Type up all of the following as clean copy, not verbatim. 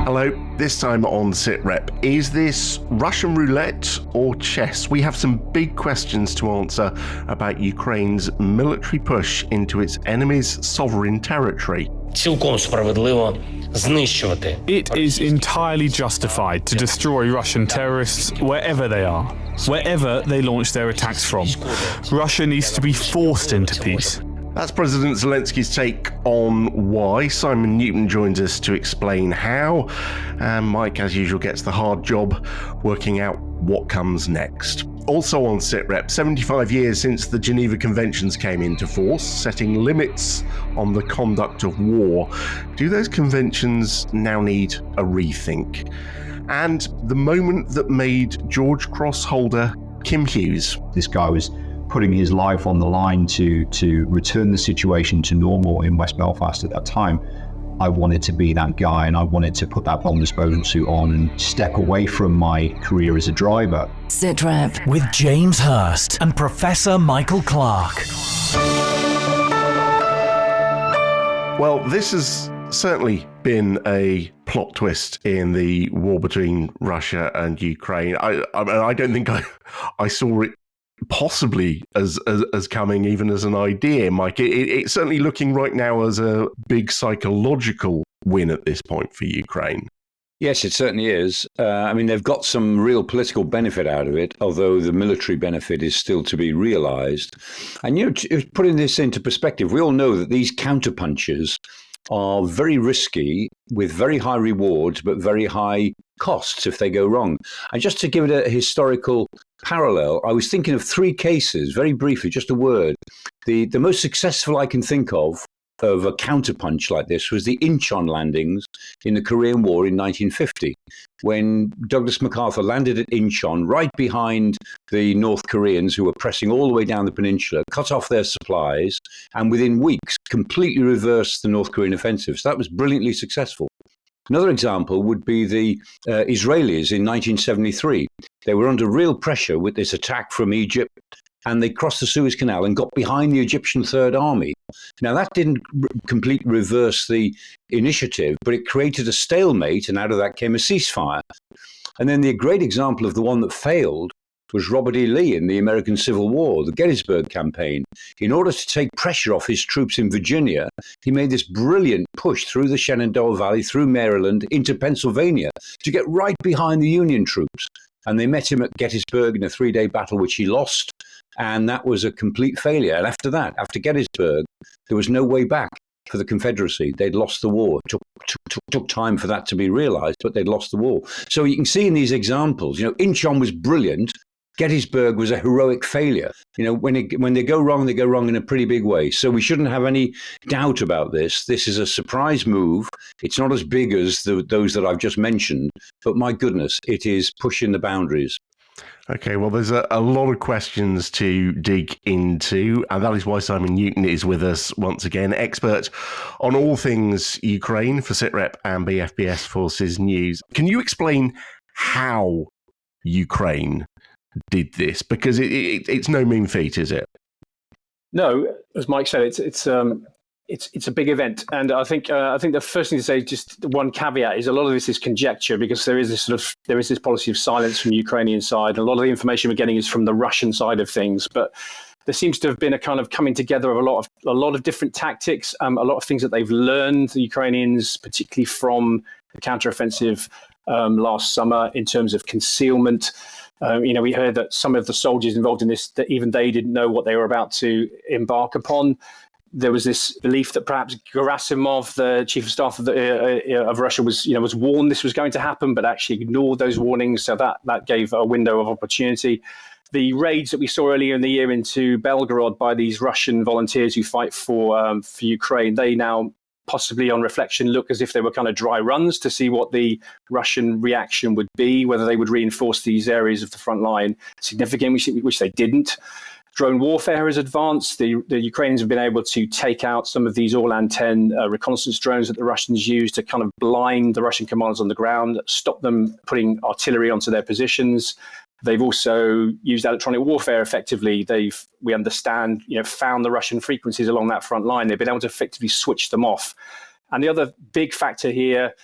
Hello, this time on Sitrep. Is this Russian roulette or chess? We have some big questions to answer about Ukraine's military push into its enemy's sovereign territory. Цілком справедливо знищувати. It is entirely justified to destroy Russian terrorists wherever they are, wherever they launch their attacks from. Russia needs to be forced into peace. That's President Zelensky's take on why. Simon Newton joins us to explain how. And Mike, as usual, gets the hard job working out what comes next. Also on Sitrep, 75 years since the Geneva Conventions came into force, setting limits on the conduct of war. Do those conventions now need a rethink? And the moment that made George Cross holder Kim Hughes. This guy was putting his life on the line to return the situation to normal in West Belfast at that time. I wanted to be that guy, and I wanted to put that bomb disposal suit on and step away from my career as a driver. Sitrep with James Hurst and Professor Michael Clarke. Well, this has certainly been a plot twist in the war between Russia and Ukraine. I don't think I saw it possibly as coming even as an idea, Mike. It's certainly looking right now as a big psychological win at this point for Ukraine. Yes, it certainly is. I mean, they've got some real political benefit out of it, although the military benefit is still to be realized. And, you know, putting this into perspective, we all know that these counterpunches are very risky with very high rewards, but very high costs if they go wrong. And just to give it a historical parallel, I was thinking of three cases, very briefly, just a word. The most successful I can think of a counterpunch like this was the Incheon landings in the Korean War in 1950, when Douglas MacArthur landed at Incheon right behind the North Koreans who were pressing all the way down the peninsula, cut off their supplies, and within weeks completely reversed the North Korean offensive. So that was brilliantly successful. Another example would be the Israelis in 1973. They were under real pressure with this attack from Egypt, and they crossed the Suez Canal and got behind the Egyptian Third Army. Now, that didn't completely reverse the initiative, but it created a stalemate, and out of that came a ceasefire. And then the great example of the one that failed was Robert E. Lee in the American Civil War, the Gettysburg campaign. In order to take pressure off his troops in Virginia, he made this brilliant push through the Shenandoah Valley, through Maryland, into Pennsylvania to get right behind the Union troops. And they met him at Gettysburg in a 3-day battle, which he lost. And that was a complete failure. And after that, after Gettysburg, there was no way back for the Confederacy. They'd lost the war. It took time for that to be realized, but they'd lost the war. So you can see in these examples, you know, Incheon was brilliant. Gettysburg was a heroic failure. You know, when they go wrong in a pretty big way. So we shouldn't have any doubt about this. This is a surprise move. It's not as big as those that I've just mentioned, but my goodness, it is pushing the boundaries. Okay, well, there's a lot of questions to dig into, and that is why Simon Newton is with us once again, expert on all things Ukraine for Sitrep and BFBS Forces News. Can you explain how Ukraine did this? Because it's no mean feat, is it? No, as Mike said, it's a big event, and I think the first thing to say, just one caveat, is a lot of this is conjecture, because there is this policy of silence from the Ukrainian side, and a lot of the information we're getting is from the Russian side of things. But there seems to have been a kind of coming together of a lot of different tactics, a lot of things that they've learned, the Ukrainians, particularly from the counteroffensive last summer in terms of concealment. We heard that some of the soldiers involved in this, that even they didn't know what they were about to embark upon. There was this belief that perhaps Gerasimov, the chief of staff of Russia, was warned this was going to happen, but actually ignored those warnings. So that gave a window of opportunity. The raids that we saw earlier in the year into Belgorod by these Russian volunteers who fight for Ukraine, they now possibly on reflection look as if they were kind of dry runs to see what the Russian reaction would be, whether they would reinforce these areas of the front line significantly, which they didn't. Drone warfare has advanced. The Ukrainians have been able to take out some of these Orlan-10 reconnaissance drones that the Russians used to kind of blind the Russian commanders on the ground, stop them putting artillery onto their positions. They've also used electronic warfare effectively. We understand, found the Russian frequencies along that front line. They've been able to effectively switch them off. And the other big factor here,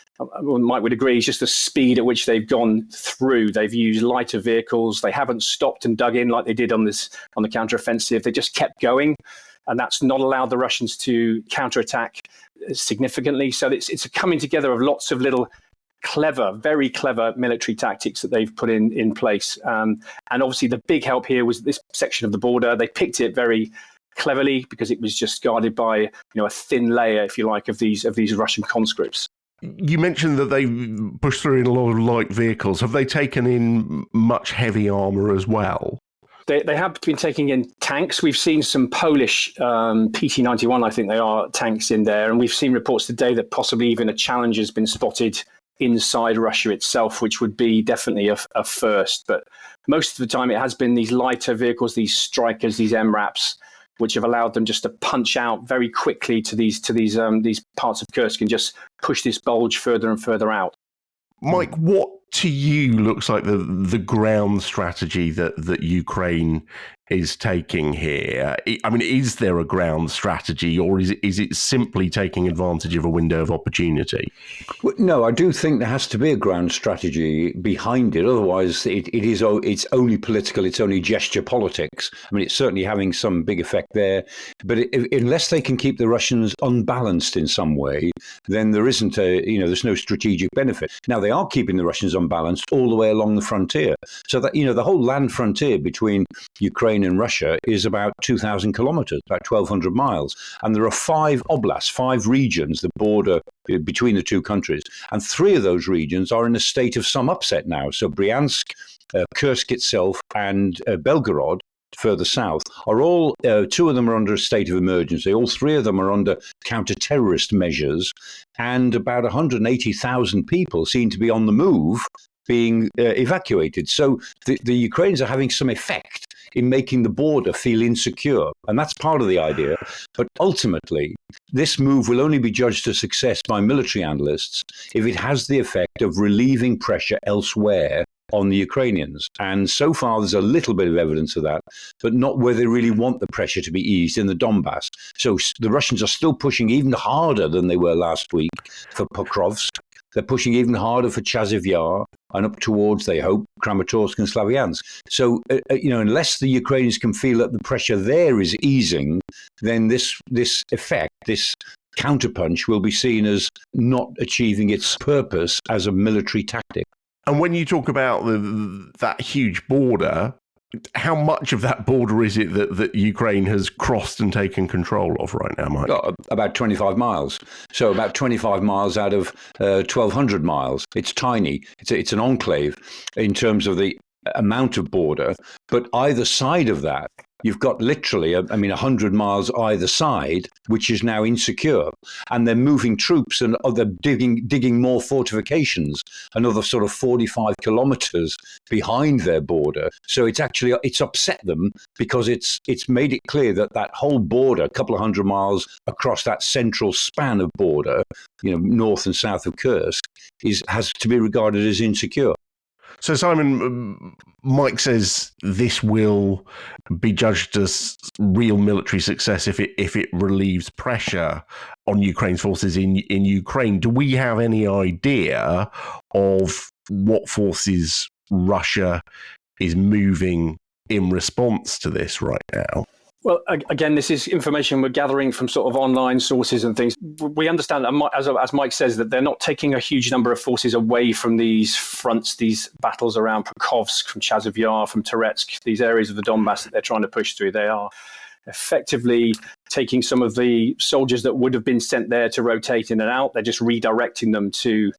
Mike would agree, is just the speed at which they've gone through. They've used lighter vehicles. They haven't stopped and dug in like they did on the counteroffensive. They just kept going, and that's not allowed the Russians to counterattack significantly. So it's a coming together of lots of little very clever military tactics that they've put in place. And obviously the big help here was this section of the border. They picked it very cleverly because it was just guarded by a thin layer, if you like, of these Russian conscripts. You mentioned that they pushed through in a lot of light vehicles. Have they taken in much heavy armour as well? They have been taking in tanks. We've seen some Polish PT-91, I think they are, tanks in there. And we've seen reports today that possibly even a challenge has been spotted inside Russia itself, which would be definitely a first. But most of the time it has been these lighter vehicles, these Strikers, these MRAPs, which have allowed them just to punch out very quickly to these parts of Kursk and just push this bulge further and further out. Mike, what to you looks like the ground strategy that Ukraine is taking here? I mean, is there a ground strategy, or is it simply taking advantage of a window of opportunity? No, I do think there has to be a ground strategy behind it. Otherwise, it's only political, it's only gesture politics. I mean, it's certainly having some big effect there. But unless they can keep the Russians unbalanced in some way, then there isn't there's no strategic benefit. Now, they are keeping the Russians unbalanced all the way along the frontier. So that, the whole land frontier between Ukraine and Russia is about 2,000 kilometers, about 1,200 miles. And there are 5 oblasts, 5 regions that border between the two countries. And 3 of those regions are in a state of some upset now. So Bryansk, Kursk itself, and Belgorod, further south, are all, 2 of them are under a state of emergency. All 3 of them are under counter-terrorist measures. And about 180,000 people seem to be on the move, being evacuated. So the Ukrainians are having some effect in making the border feel insecure. And that's part of the idea. But ultimately, this move will only be judged a success by military analysts if it has the effect of relieving pressure elsewhere on the Ukrainians. And so far, there's a little bit of evidence of that, but not where they really want the pressure to be eased in the Donbass. So the Russians are still pushing even harder than they were last week for Pokrovsk. They're pushing even harder for Chasiv Yar and up towards, they hope, Kramatorsk and Slavyansk. So, unless the Ukrainians can feel that the pressure there is easing, then this effect, this counterpunch, will be seen as not achieving its purpose as a military tactic. And when you talk about that huge border, how much of that border is it that Ukraine has crossed and taken control of right now, Mike? About 25 miles. So about 25 miles out of 1,200 miles. It's tiny. It's an enclave in terms of the amount of border. But either side of that, you've got literally, 100 miles either side, which is now insecure. And they're moving troops and they're digging more fortifications, another sort of 45 kilometers behind their border. So it's upset them because it's made it clear that whole border, a couple of 100 miles across that central span of border, north and south of Kursk, has to be regarded as insecure. So, Simon, Mike says this will be judged as real military success if it relieves pressure on Ukraine's forces in Ukraine. Do we have any idea of what forces Russia is moving in response to this right now? Well, again, this is information we're gathering from sort of online sources and things. We understand that, as Mike says, that they're not taking a huge number of forces away from these fronts, these battles around Pokrovsk, from Chasiv Yar, from Toretsk, these areas of the Donbass that they're trying to push through. They are effectively taking some of the soldiers that would have been sent there to rotate in and out. They're just redirecting them to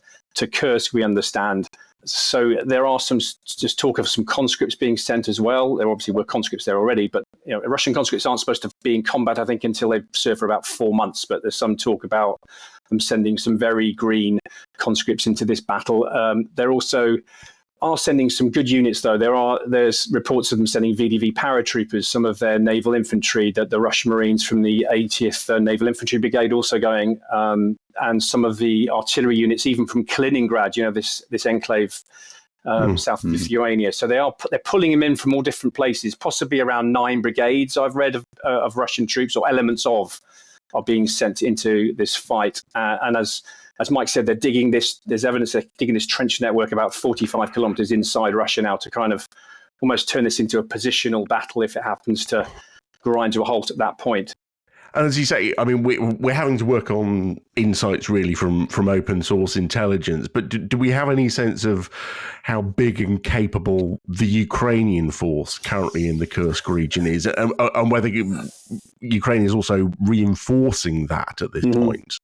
Kursk, we understand. So there are just talk of some conscripts being sent as well. There obviously were conscripts there already, but Russian conscripts aren't supposed to be in combat, I think, until they've served for about 4 months. But there's some talk about them sending some very green conscripts into this battle. They're also are sending some good units, though. There's reports of them sending VDV paratroopers, some of their naval infantry, that the Russian Marines from the 80th Naval Infantry Brigade also going, and some of the artillery units, even from Kaliningrad, this enclave south of Lithuania. So they're pulling him in from all different places, possibly around 9 brigades I've read of Russian troops, or elements of, are being sent into this fight. And as Mike said, they're digging this. There's evidence they're digging this trench network about 45 kilometers inside Russia now to kind of almost turn this into a positional battle if it happens to grind to a halt at that point. And as you say, I mean, we're having to work on insights really from open source intelligence. But do we have any sense of how big and capable the Ukrainian force currently in the Kursk region is, and whether Ukraine is also reinforcing that at this point?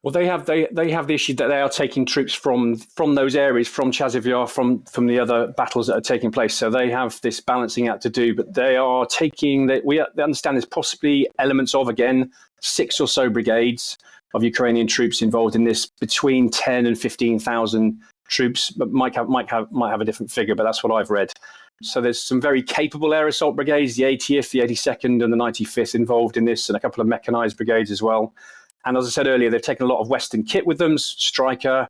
Well, they have the issue that they are taking troops from those areas, from Chasiv, from the other battles that are taking place. So they have this balancing act to do, but they are taking that. We understand there's possibly elements of, again, 6 or so brigades of Ukrainian troops involved in this, between 10 and 15,000 troops. But might have a different figure, but that's what I've read. So there's some very capable air assault brigades, the 80th, the 82nd, and the 95th involved in this, and a couple of mechanized brigades as well. And as I said earlier, they've taken a lot of Western kit with them: Stryker,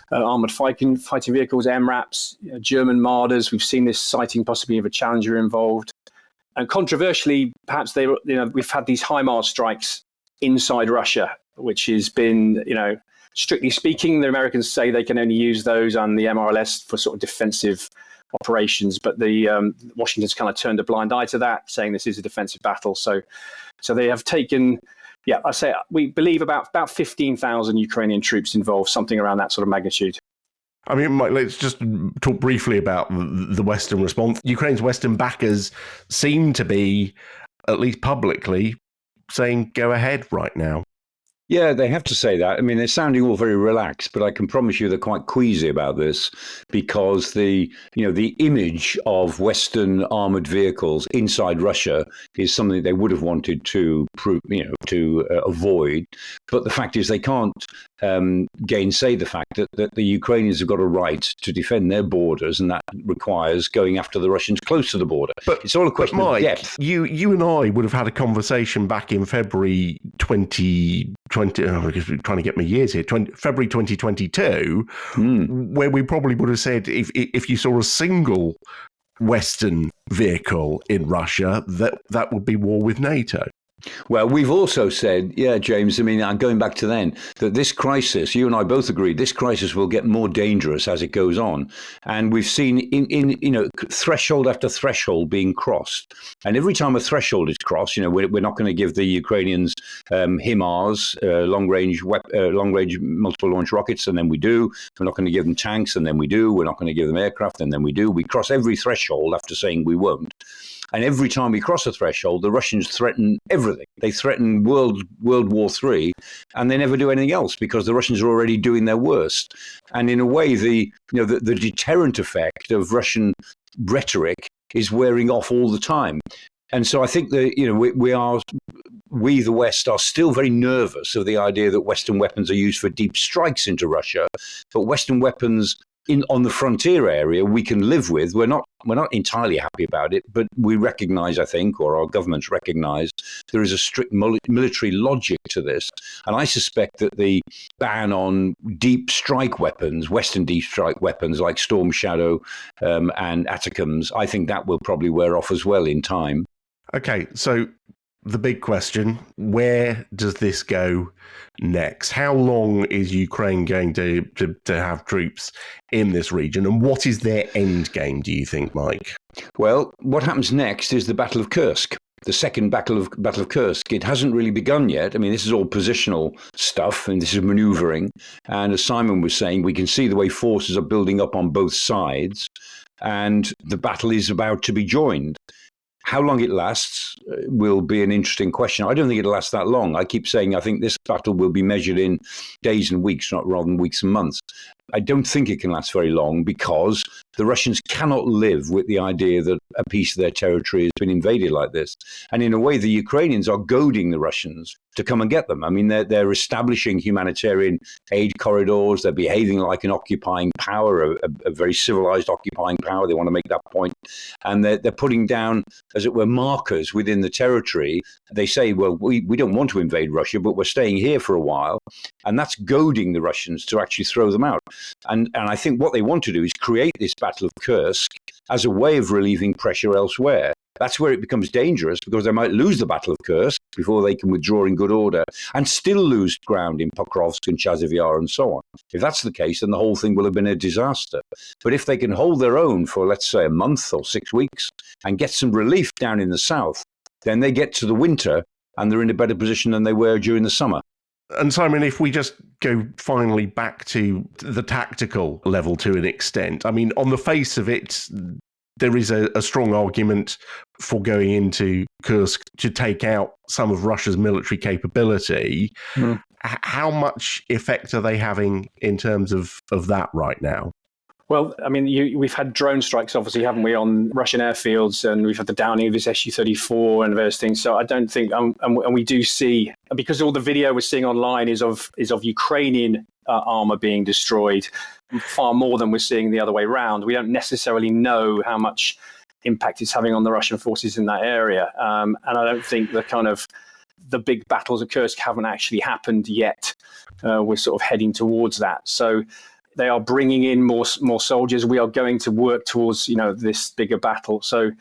armored fighting vehicles, MRAPs, German Marders. We've seen this sighting possibly of a Challenger involved. And controversially, perhaps we've had these HIMARS strikes inside Russia, which has been, strictly speaking, the Americans say they can only use those and the MRLS for sort of defensive operations. But the Washington's kind of turned a blind eye to that, saying this is a defensive battle. So they have taken. Yeah, I say we believe about 15,000 Ukrainian troops involved, something around that sort of magnitude. I mean, Mike, let's just talk briefly about the Western response. Ukraine's Western backers seem to be, at least publicly, saying go ahead right now. Yeah, they have to say that. I mean, they're sounding all very relaxed, but I can promise you they're quite queasy about this, because the image of Western armored vehicles inside Russia is something they would have wanted to avoid. But the fact is, they can't gainsay the fact that the Ukrainians have got a right to defend their borders, and that requires going after the Russians close to the border. But it's all a question of depth. You and I would have had a conversation back in February 2020. I guess we're trying to get my years here. February 2022, where we probably would have said if you saw a single Western vehicle in Russia, that would be war with NATO. Well, we've also said, James, I mean, going back to then, that this crisis, you and I both agreed, this crisis will get more dangerous as it goes on. And we've seen in threshold after threshold being crossed. And every time a threshold is crossed, we're not going to give the Ukrainians HIMARS, long-range multiple launch rockets, and then we do. We're not going to give them tanks, and then we do. We're not going to give them aircraft, and then we do. We cross every threshold after saying we won't. And every time we cross a threshold, the Russians threaten everything. They threaten World War III, and they never do anything else because the Russians are already doing their worst. And in a way, the deterrent effect of Russian rhetoric is wearing off all the time. And so I think that we, the West, are still very nervous of the idea that Western weapons are used for deep strikes into Russia, but Western weapons on the frontier area we can live with. We're not entirely happy about it, but we recognize, I think, or our governments recognize, there is a strict military logic to this. And I suspect that the ban on deep strike weapons, Western deep strike weapons like Storm Shadow and Atacms, I think that will probably wear off as well in time. Okay, so the big question, where does this go next? How long is Ukraine going to have troops in this region, and what is their end game, do you think, Mike? Well, what happens next is the Battle of Kursk, the second Battle of Kursk. It hasn't really begun yet. I mean, this is all positional stuff, and this is maneuvering. And as Simon was saying, we can see the way forces are building up on both sides, and the battle is about to be joined. How long it lasts will be an interesting question. I don't think it'll last that long. I keep saying I think this battle will be measured in days and weeks, rather than weeks and months. I don't think it can last very long because the Russians cannot live with the idea that a piece of their territory has been invaded like this. And in a way, the Ukrainians are goading the Russians to come and get them. I mean, they're establishing humanitarian aid corridors. They're behaving like an occupying power, a very civilized occupying power. They want to make that point. And they're putting down, as it were, markers within the territory. They say, well, we don't want to invade Russia, but we're staying here for a while. And that's goading the Russians to actually throw them out. And I think what they want to do is create this Battle of Kursk as a way of relieving pressure elsewhere. That's where it becomes dangerous, because they might lose the Battle of Kursk before they can withdraw in good order and still lose ground in Pokrovsk and Chasiv Yar and so on. If that's the case, then the whole thing will have been a disaster. But if they can hold their own for, let's say, a month or 6 weeks and get some relief down in the south, then they get to the winter and they're in a better position than they were during the summer. And Simon, if we just go finally back to the tactical level to an extent, I mean, on the face of it, there is a strong argument for going into Kursk to take out some of Russia's military capability. How much effect are they having in terms of that right now? Well, I mean, we've had drone strikes, obviously, haven't we, on Russian airfields, and we've had the downing of this Su-34 and various things. So I don't think, and we do see, because all the video we're seeing online is of Ukrainian armor being destroyed, far more than we're seeing the other way around. We don't necessarily know how much impact it's having on the Russian forces in that area, and I don't think the big battles of Kursk haven't actually happened yet. We're sort of heading towards that. So they are bringing in more soldiers. We are going to work towards, this bigger battle. So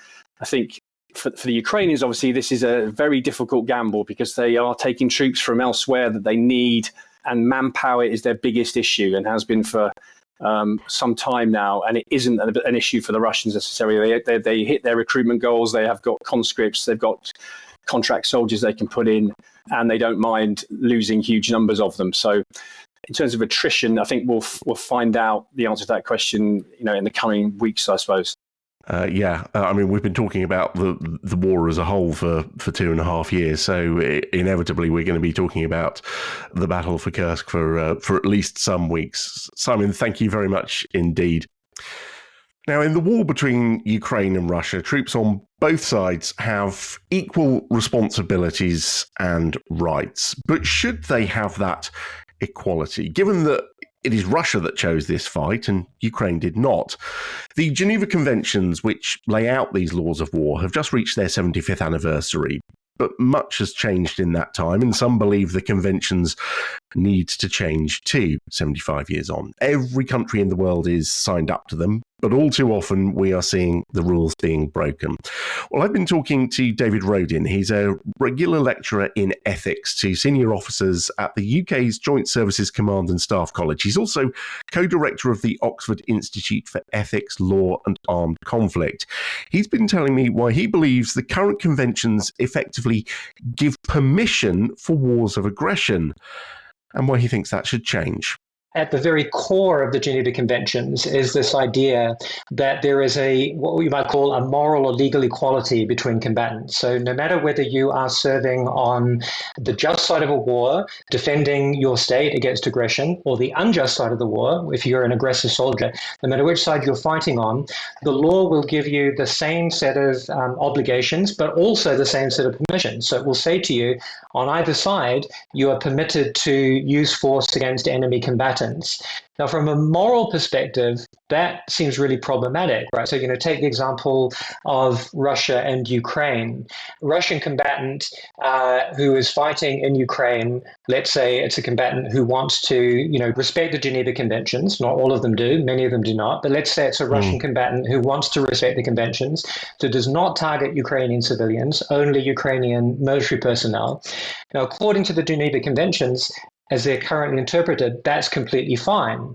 I think for the Ukrainians, obviously, this is a very difficult gamble, because they are taking troops from elsewhere that they need, and manpower is their biggest issue and has been for some time now. And it isn't an issue for the Russians necessarily. They hit their recruitment goals. They have got conscripts. They've got contract soldiers they can put in, and they don't mind losing huge numbers of them. So in terms of attrition, I think we'll find out the answer to that question, in the coming weeks, I suppose. I mean, we've been talking about the war as a whole for 2.5 years, so inevitably we're going to be talking about the battle for Kursk for at least some weeks. Simon, thank you very much indeed. Now, in the war between Ukraine and Russia, troops on both sides have equal responsibilities and rights. But should they have that equality, given that it is Russia that chose this fight and Ukraine did not? The Geneva Conventions, which lay out these laws of war, have just reached their 75th anniversary. But much has changed in that time, and some believe the conventions need to change too, 75 years on. Every country in the world is signed up to them, but all too often we are seeing the rules being broken. Well, I've been talking to David Rodin. He's a regular lecturer in ethics to senior officers at the UK's Joint Services Command and Staff College. He's also co-director of the Oxford Institute for Ethics, Law and Armed Conflict. He's been telling me why he believes the current conventions effectively give permission for wars of aggression, and why he thinks that should change. At the very core of the Geneva Conventions is this idea that there is what we might call a moral or legal equality between combatants. So no matter whether you are serving on the just side of a war, defending your state against aggression, or the unjust side of the war, if you're an aggressive soldier, no matter which side you're fighting on, the law will give you the same set of obligations, but also the same set of permissions. So it will say to you, on either side, you are permitted to use force against enemy combatants. Now, from a moral perspective, that seems really problematic, right? So, take the example of Russia and Ukraine. Russian combatant who is fighting in Ukraine, let's say it's a combatant who wants to, respect the Geneva Conventions. Not all of them do, many of them do not. But let's say it's a Russian combatant who wants to respect the conventions, so does not target Ukrainian civilians, only Ukrainian military personnel. Now, according to the Geneva Conventions, as they're currently interpreted, that's completely fine.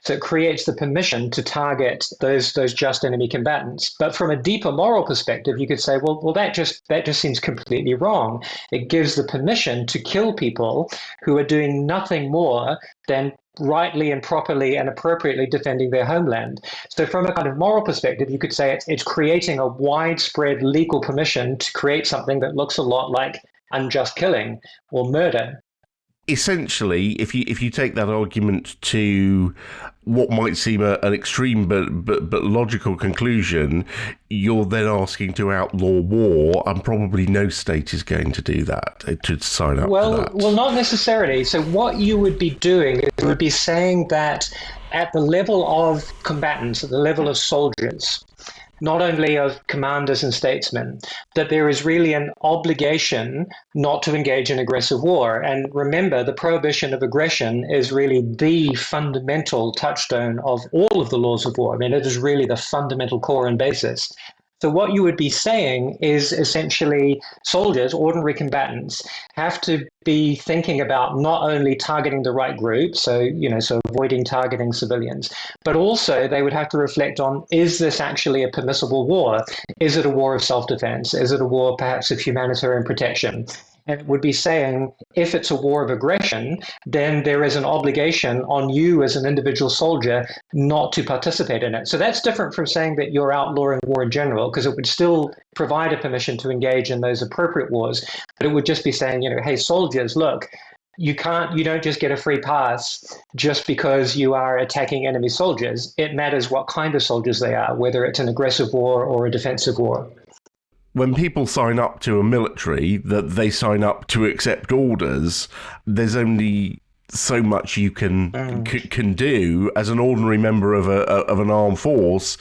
So it creates the permission to target those just enemy combatants. But from a deeper moral perspective, you could say, well, that just seems completely wrong. It gives the permission to kill people who are doing nothing more than rightly and properly and appropriately defending their homeland. So from a kind of moral perspective, you could say it's creating a widespread legal permission to create something that looks a lot like unjust killing or murder. Essentially, if you take that argument to what might seem an extreme but logical conclusion, you're then asking to outlaw war, and probably no state is going to do that, to sign up to that. Well, not necessarily. So what you would be doing is you would be saying that at the level of combatants, at the level of soldiers, not only of commanders and statesmen, that there is really an obligation not to engage in aggressive war. And remember, the prohibition of aggression is really the fundamental touchstone of all of the laws of war. I mean, it is really the fundamental core and basis. So what you would be saying is essentially soldiers, ordinary combatants, have to be thinking about not only targeting the right group, so avoiding targeting civilians, but also they would have to reflect on, is this actually a permissible war? Is it a war of self-defense? Is it a war perhaps of humanitarian protection? And it would be saying, if it's a war of aggression, then there is an obligation on you as an individual soldier not to participate in it. So that's different from saying that you're outlawing war in general, because it would still provide a permission to engage in those appropriate wars. But it would just be saying, hey, soldiers, look, you don't just get a free pass just because you are attacking enemy soldiers. It matters what kind of soldiers they are, whether it's an aggressive war or a defensive war. When people sign up to a military, that they sign up to accept orders, there's only so much you can do as an ordinary member of an armed force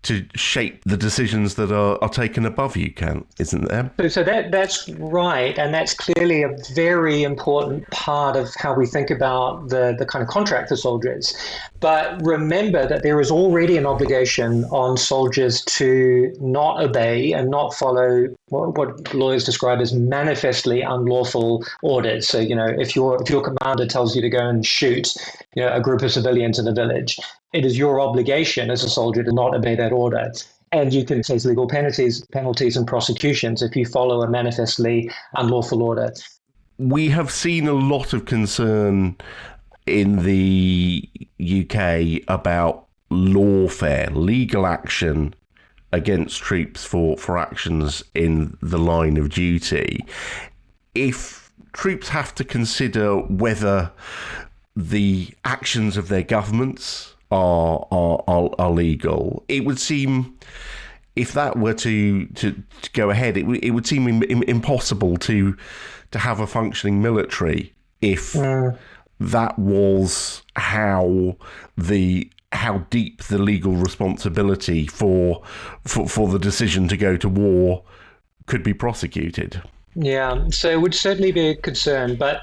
to shape the decisions that are taken above you, isn't there? So that's right, and that's clearly a very important part of how we think about the kind of contract for soldiers. But remember that there is already an obligation on soldiers to not obey and not follow what lawyers describe as manifestly unlawful orders. So, if your commander tells you to go and shoot, a group of civilians in a village, it is your obligation as a soldier to not obey that order. And you can face legal penalties and prosecutions if you follow a manifestly unlawful order. We have seen a lot of concern in the UK about lawfare, legal action against troops for actions in the line of duty. If troops have to consider whether the actions of their governments are legal, it would seem, if that were to go ahead, it would seem impossible to have a functioning military if that was how deep the legal responsibility for the decision to go to war could be prosecuted. Yeah, so it would certainly be a concern, but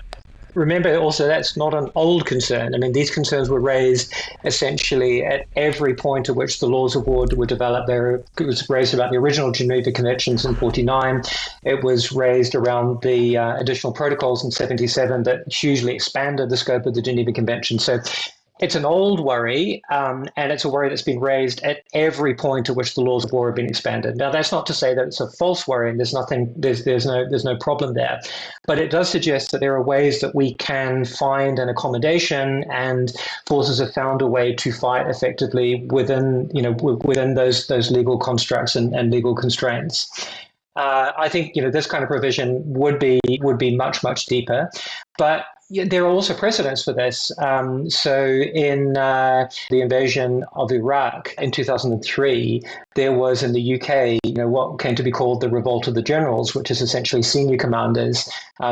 remember also that's not an old concern. I mean, these concerns were raised essentially at every point at which the laws of war were developed. It was raised about the original Geneva Conventions in 1949. It was raised around the additional protocols in 1977 that hugely expanded the scope of the Geneva Convention. So it's an old worry, and it's a worry that's been raised at every point at which the laws of war have been expanded. Now, that's not to say that it's a false worry, and there's no problem there, but it does suggest that there are ways that we can find an accommodation, and forces have found a way to fight effectively within those legal constructs and legal constraints. I think this kind of provision would be much deeper, but there are also precedents for this. So in the invasion of Iraq in 2003, there was in the UK, what came to be called the Revolt of the Generals, which is essentially senior commanders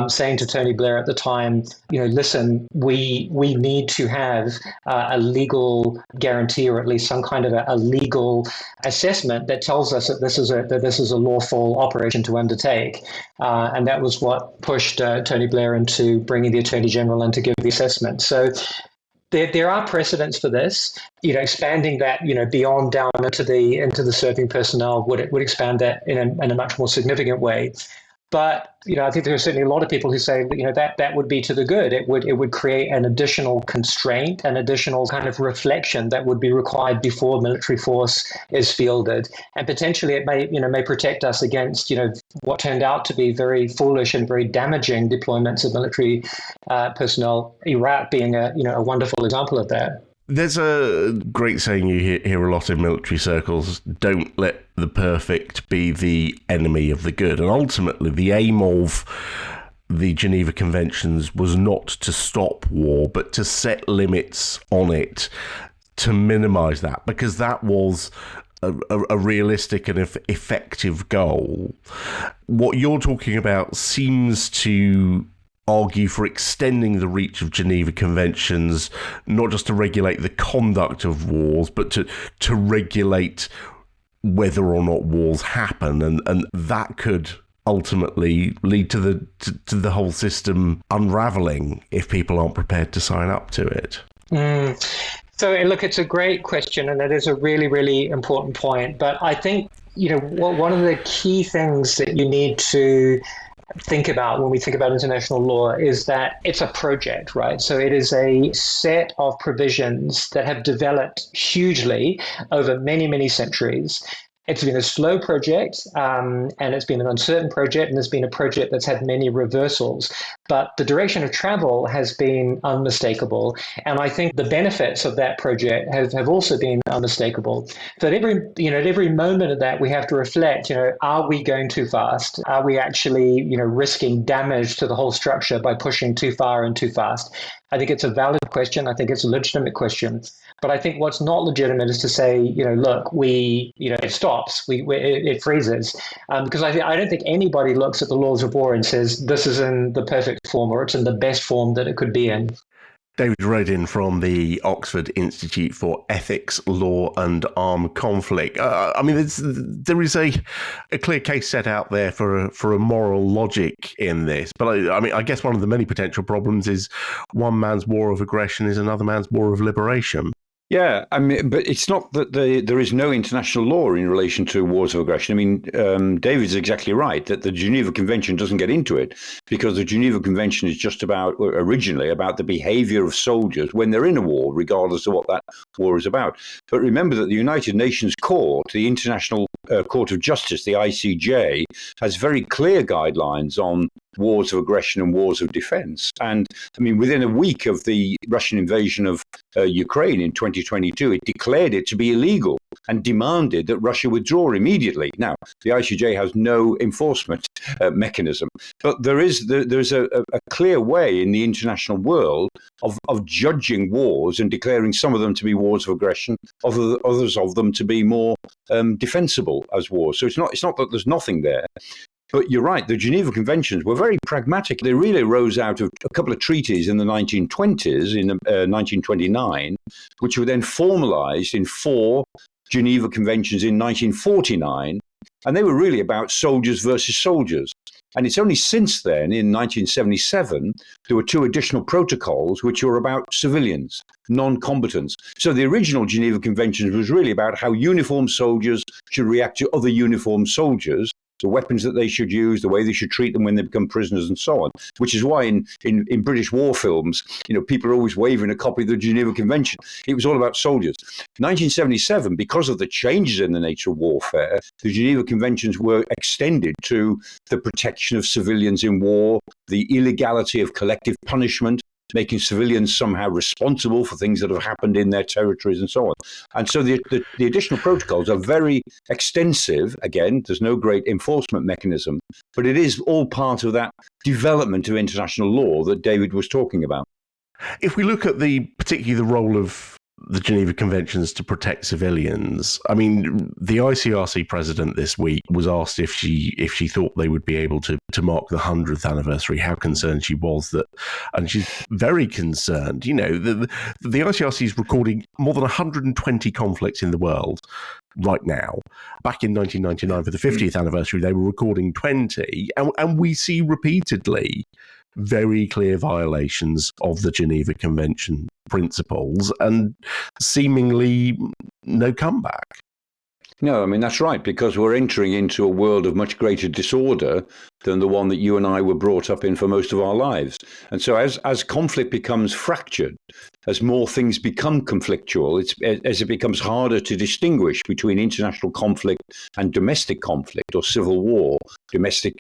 saying to Tony Blair at the time, listen, we need to have a legal guarantee, or at least some kind of a legal assessment that tells us that this is a lawful operation to undertake. And that was what pushed Tony Blair into bringing the Attorney General in to give the assessment. So there are precedents for this. Expanding that beyond down into the serving personnel would expand that in a much more significant way. But I think there are certainly a lot of people who say that would be to the good. It would create an additional constraint, an additional kind of reflection that would be required before military force is fielded, and potentially it may protect us against what turned out to be very foolish and very damaging deployments of military personnel. Iraq being a wonderful example of that. There's a great saying you hear a lot in military circles: don't let the perfect be the enemy of the good. And ultimately, the aim of the Geneva Conventions was not to stop war, but to set limits on it, to minimize that, because that was a realistic and effective goal. What you're talking about seems to argue for extending the reach of Geneva Conventions, not just to regulate the conduct of wars, but to regulate whether or not wars happen, and that could ultimately lead to the whole system unraveling if people aren't prepared to sign up to it. So look, it's a great question, and it is a really, really important point. But I think, one of the key things that you need to think about when we think about international law is that it's a project, right? So it is a set of provisions that have developed hugely over many, many centuries. It's been a slow project, and it's been an uncertain project, and it's been a project that's had many reversals. But the direction of travel has been unmistakable, and I think the benefits of that project have also been unmistakable. So at every moment of that, we have to reflect. Are we going too fast? Are we actually, risking damage to the whole structure by pushing too far and too fast? I think it's a valid question. I think it's a legitimate question. But I think what's not legitimate is to say, look, it stops, it freezes. Because I don't think anybody looks at the laws of war and says, this is in the perfect form or it's in the best form that it could be in. David Rodin from the Oxford Institute for Ethics, Law and Armed Conflict. There is a clear case set out there for a moral logic in this. But I guess one of the many potential problems is one man's war of aggression is another man's war of liberation. Yeah, but it's not that there is no international law in relation to wars of aggression. David's exactly right that the Geneva Convention doesn't get into it because the Geneva Convention is just originally about the behavior of soldiers when they're in a war, regardless of what that war is about. But remember that the United Nations Court, the International Court of Justice, the ICJ, has very clear guidelines on wars of aggression and wars of defense. And within a week of the Russian invasion of Ukraine in 2022, it declared it to be illegal and demanded that Russia withdraw immediately. Now, the ICJ has no enforcement mechanism, but there's a clear way in the international world of judging wars and declaring some of them to be wars of aggression, others of them to be more defensible as wars. So it's not that there's nothing there. But you're right, the Geneva Conventions were very pragmatic. They really arose out of a couple of treaties in the 1920s, in 1929, which were then formalized in 4 Geneva Conventions in 1949. And they were really about soldiers versus soldiers. And it's only since then, in 1977, there were 2 additional protocols which were about civilians, non-combatants. So the original Geneva Conventions was really about how uniformed soldiers should react to other uniformed soldiers, the weapons that they should use, the way they should treat them when they become prisoners, and so on. Which is why in British war films, people are always waving a copy of the Geneva Convention. It was all about soldiers. 1977, because of the changes in the nature of warfare, the Geneva Conventions were extended to the protection of civilians in war, the illegality of collective punishment, making civilians somehow responsible for things that have happened in their territories and so on. And so the additional protocols are very extensive. Again, there's no great enforcement mechanism, but it is all part of that development of international law that David was talking about. If we look at particularly the role of the Geneva Conventions to protect civilians, the ICRC president this week was asked if she thought they would be able to mark the 100th anniversary, how concerned she was and she's very concerned. The ICRC is recording more than 120 conflicts in the world right now. Back in 1999, for the 50th anniversary, they were recording 20, and we see repeatedly very clear violations of the Geneva Convention principles and seemingly no comeback. No, that's right, because we're entering into a world of much greater disorder than the one that you and I were brought up in for most of our lives. And so as conflict becomes fractured, as more things become conflictual, as it becomes harder to distinguish between international conflict and domestic conflict or civil war, domestic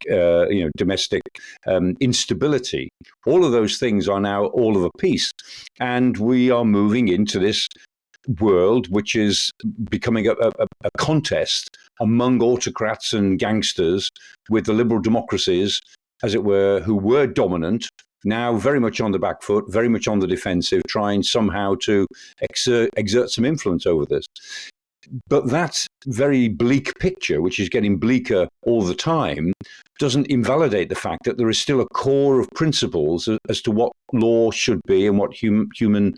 instability, all of those things are now all of a piece. And we are moving into this world which is becoming a contest among autocrats and gangsters with the liberal democracies, as it were, who were dominant, now very much on the back foot, very much on the defensive, trying somehow to exert some influence over this. But that very bleak picture, which is getting bleaker all the time, doesn't invalidate the fact that there is still a core of principles as to what law should be and what human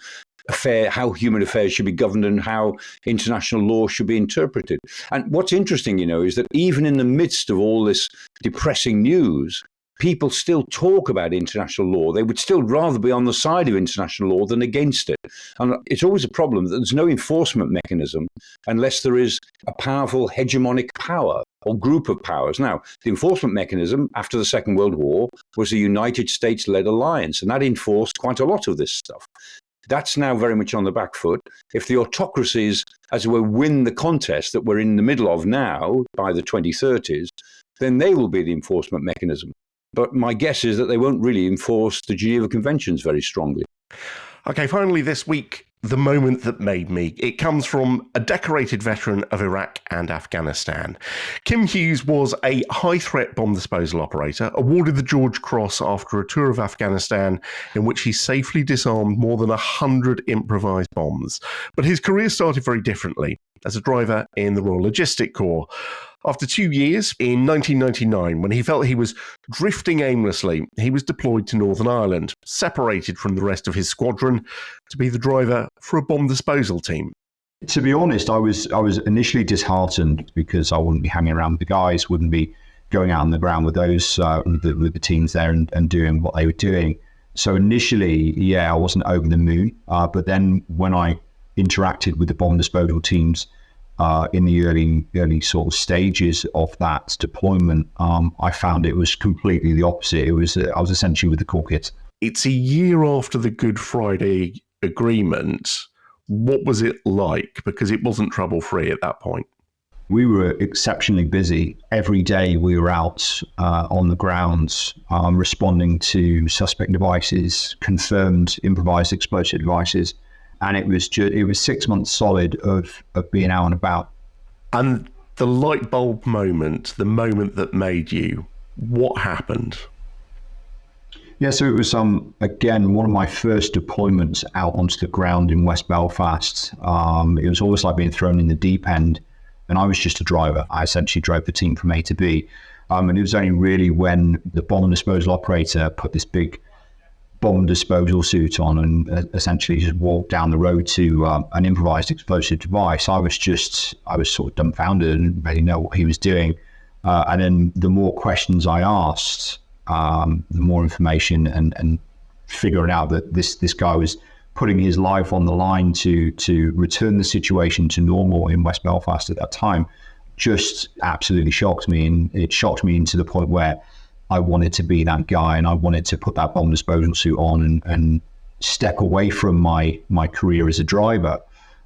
how human affairs should be governed and how international law should be interpreted. And what's interesting, is that even in the midst of all this depressing news, people still talk about international law. They would still rather be on the side of international law than against it. And it's always a problem that there's no enforcement mechanism unless there is a powerful hegemonic power or group of powers. Now, the enforcement mechanism after the Second World War was a United States-led alliance, and that enforced quite a lot of this stuff. That's now very much on the back foot. If the autocracies, as it were, win the contest that we're in the middle of now by the 2030s, then they will be the enforcement mechanism. But my guess is that they won't really enforce the Geneva Conventions very strongly. Okay, finally this week, the moment that made me. It comes from a decorated veteran of Iraq and Afghanistan. Kim Hughes was a high-threat bomb disposal operator, awarded the George Cross after a tour of Afghanistan in which he safely disarmed more than 100 improvised bombs. But his career started very differently, as a driver in the Royal Logistic Corps. After 2 years, in 1999, when he felt he was drifting aimlessly, he was deployed to Northern Ireland, separated from the rest of his squadron, to be the driver for a bomb disposal team. To be honest, I was initially disheartened because I wouldn't be hanging around with the guys, wouldn't be going out on the ground with those with the teams there and doing what they were doing. So initially, I wasn't over the moon. But then when I interacted with the bomb disposal teams in the early sort of stages of that deployment, I found it was completely the opposite. I was essentially with the core kit. It's a year after the Good Friday Agreement. What was it like? Because it wasn't trouble-free at that point. We were exceptionally busy. Every day we were out on the grounds responding to suspect devices, confirmed improvised explosive devices. And it was 6 months solid of being out and about. And the light bulb moment, the moment that made you, what happened? Yeah, so it was, again, one of my first deployments out onto the ground in West Belfast. It was almost like being thrown in the deep end, and I was just a driver. I essentially drove the team from A to B. And it was only really when the bomb disposal operator put this big bomb disposal suit on and essentially just walked down the road to an improvised explosive device. I was sort of dumbfounded and didn't really know what he was doing. And then the more questions I asked, the more information and figuring out that this guy was putting his life on the line to return the situation to normal in West Belfast at that time just absolutely shocked me. And it shocked me to the point where I wanted to be that guy, and I wanted to put that bomb disposal suit on and step away from my career as a driver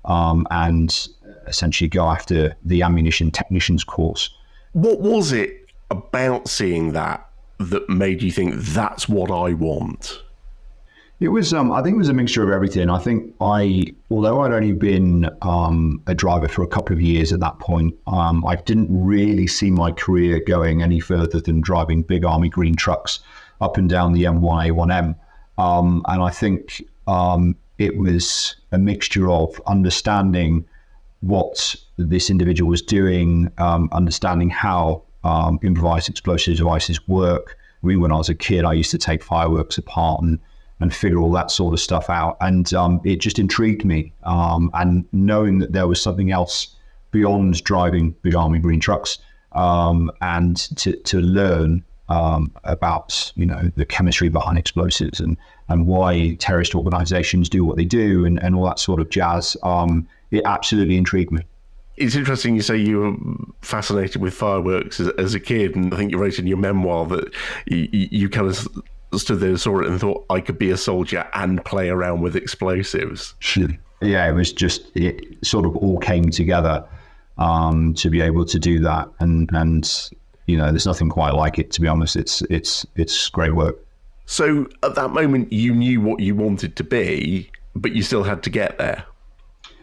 and essentially go after the ammunition technician's course. What was it about seeing that made you think that's what I want? It was, I think it was a mixture of everything. I think although I'd only been a driver for a couple of years at that point, I didn't really see my career going any further than driving big army green trucks up and down the M1A1M. And I think it was a mixture of understanding what this individual was doing, understanding how improvised explosive devices work. I mean, when I was a kid, I used to take fireworks apart and figure all that sort of stuff out. And it just intrigued me. And knowing that there was something else beyond driving big army green trucks and to learn about, the chemistry behind explosives and why terrorist organizations do what they do and all that sort of jazz, it absolutely intrigued me. It's interesting you say you were fascinated with fireworks as a kid, and I think you wrote in your memoir that you kind of stood there and saw it and thought, I could be a soldier and play around with explosives. Yeah, it sort of all came together to be able to do that, and there's nothing quite like it, to be honest. It's great work. So at that moment you knew what you wanted to be, but you still had to get there.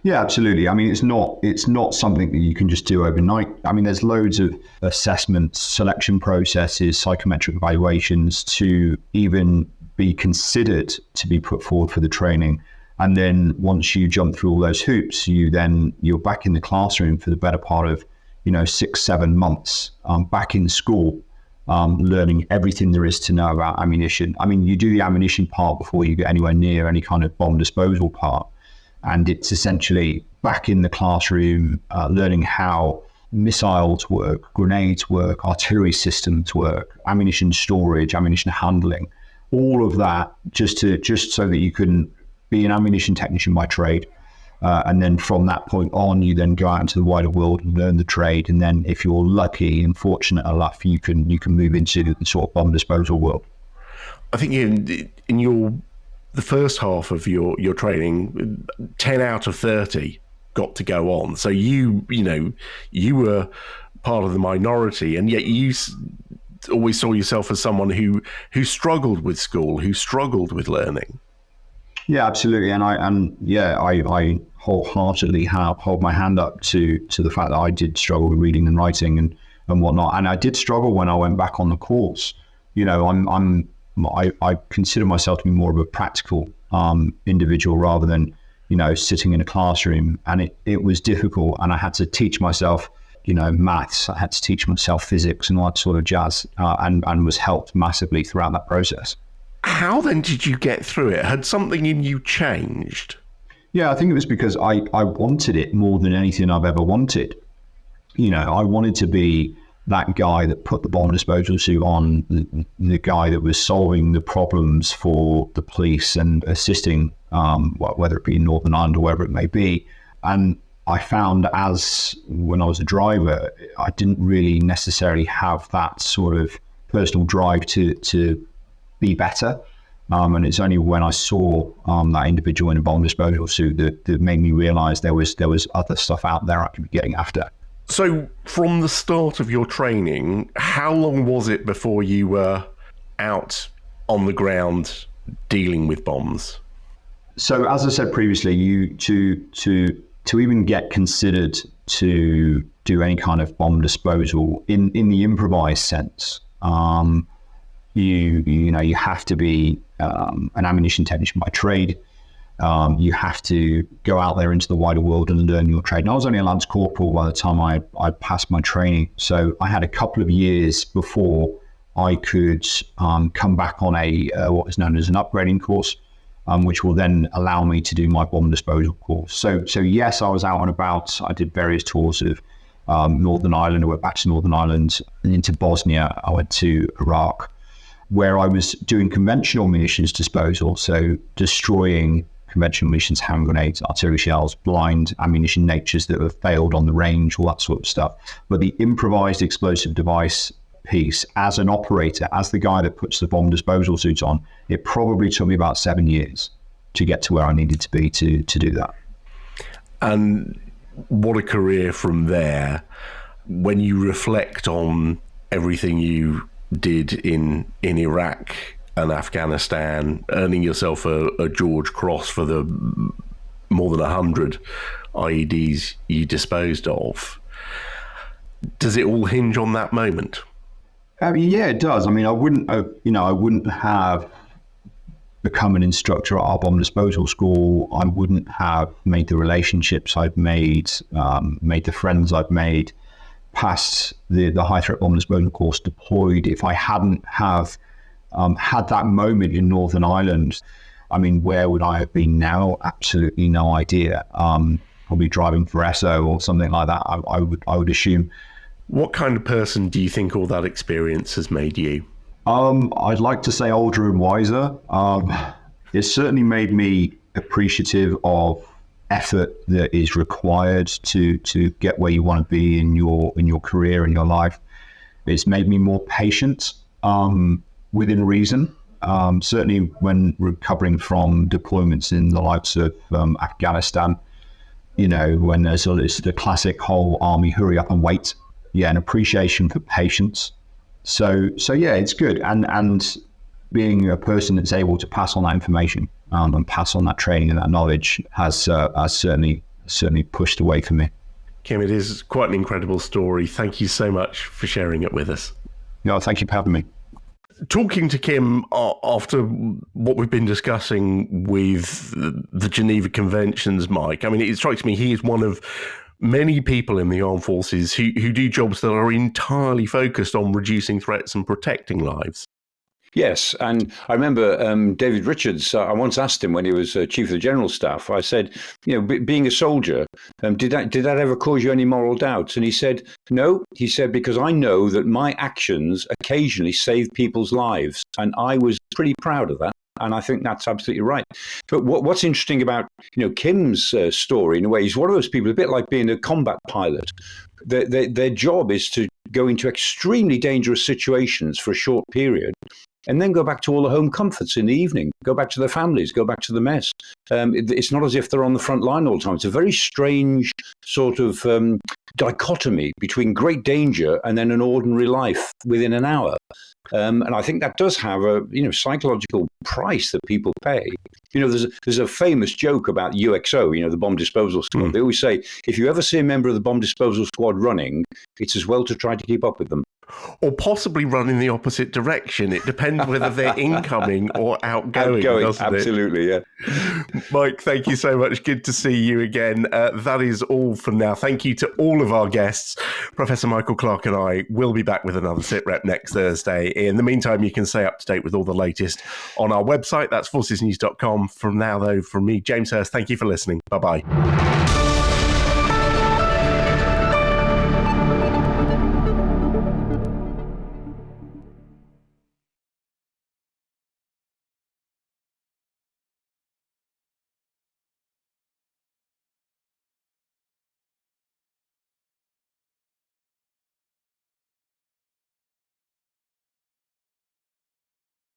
Yeah, absolutely. I mean, it's not something that you can just do overnight. I mean, there's loads of assessments, selection processes, psychometric evaluations to even be considered to be put forward for the training. And then once you jump through all those hoops, you're back in the classroom for the better part of 6-7 months, back in school, learning everything there is to know about ammunition. I mean, you do the ammunition part before you get anywhere near any kind of bomb disposal part. And it's essentially back in the classroom, learning how missiles work, grenades work, artillery systems work, ammunition storage, ammunition handling, all of that, just so that you can be an ammunition technician by trade. And then from that point on, you then go out into the wider world and learn the trade. And then if you're lucky and fortunate enough, you can move into the sort of bomb disposal world. I think in the first half of your training, 10 out of 30 got to go on. So you were part of the minority, and yet you always saw yourself as someone who struggled with school, who struggled with learning. Yeah, absolutely. And I wholeheartedly hold my hand up to the fact that I did struggle with reading and writing and whatnot. And I did struggle when I went back on the course. You know, I consider myself to be more of a practical individual rather than, you know, sitting in a classroom. And it was difficult. And I had to teach myself, you know, maths. I had to teach myself physics and all that sort of jazz, and was helped massively throughout that process. How then did you get through it? Had something in you changed? Yeah, I think it was because I wanted it more than anything I've ever wanted. You know, I wanted to be that guy that put the bomb disposal suit on, the guy that was solving the problems for the police and assisting, whether it be in Northern Ireland or wherever it may be. And I found when I was a driver, I didn't really necessarily have that sort of personal drive to be better. And it's only when I saw that individual in a bomb disposal suit that made me realize there was other stuff out there I could be getting after. So from the start of your training, how long was it before you were out on the ground dealing with bombs? So as I said previously, you to even get considered to do any kind of bomb disposal in the improvised sense, you have to be an ammunition technician by trade. You have to go out there into the wider world and learn your trade. And I was only a lance corporal by the time I passed my training. So I had a couple of years before I could come back on what is known as an upgrading course, which will then allow me to do my bomb disposal course. So yes, I was out and about. I did various tours of Northern Ireland. I went back to Northern Ireland and into Bosnia. I went to Iraq, where I was doing conventional munitions disposal, so destroying conventional munitions, hand grenades, artillery shells, blind ammunition natures that have failed on the range, all that sort of stuff. But the improvised explosive device piece, as an operator, as the guy that puts the bomb disposal suit on, it probably took me about 7 years to get to where I needed to be to do that. And what a career from there. When you reflect on everything you did in Iraq and Afghanistan, earning yourself a George Cross for the more than 100 IEDs you disposed of, does it all hinge on that moment? Yeah, it does. I mean, I wouldn't have become an instructor at our bomb disposal school. I wouldn't have made the relationships I've made the friends I've made, past the high threat bomb disposal course, deployed, if I hadn't have had that moment in Northern Ireland. I mean, where would I have been now? Absolutely no idea. Probably driving for Esso or something like that, I would assume. What kind of person do you think all that experience has made you? I'd like to say older and wiser. It certainly made me appreciative of effort that is required to get where you want to be in your career and your life. It's made me more patient within reason. Certainly when recovering from deployments in the likes of Afghanistan, you know, when it's the classic whole army hurry up and wait. Yeah, an appreciation for patience. So yeah, it's good. And being a person that's able to pass on that information and pass on that training and that knowledge has certainly pushed the way for me. Kim, it is quite an incredible story. Thank you so much for sharing it with us. No, thank you for having me. Talking to Kim after what we've been discussing with the Geneva Conventions, Mike, I mean, it strikes me he is one of many people in the armed forces who do jobs that are entirely focused on reducing threats and protecting lives. Yes, and I remember David Richards. I once asked him when he was Chief of the General Staff. I said, being a soldier, did that ever cause you any moral doubts? And he said, no. He said, because I know that my actions occasionally save people's lives, and I was pretty proud of that. And I think that's absolutely right. But what's interesting about Kim's story, in a way, he's one of those people, a bit like being a combat pilot. Their job is to go into extremely dangerous situations for a short period, and then go back to all the home comforts in the evening, go back to their families, go back to the mess. It's not as if they're on the front line all the time. It's a very strange sort of dichotomy between great danger and then an ordinary life within an hour. And I think that does have a psychological price that people pay. There's a famous joke about UXO, the bomb disposal squad. They always say, if you ever see a member of the bomb disposal squad running, it's as well to try to keep up with them. Or possibly run in the opposite direction. It depends whether they're incoming or outgoing, doesn't absolutely, it? Yeah. Mike, thank you so much. Good to see you again. That is all for now. Thank you to all of our guests. Professor Michael Clarke and I will be back with another Sitrep next Thursday. In the meantime, you can stay up to date with all the latest on our website. That's forcesnews.com. From now, though, from me, James Hurst, thank you for listening. Bye-bye.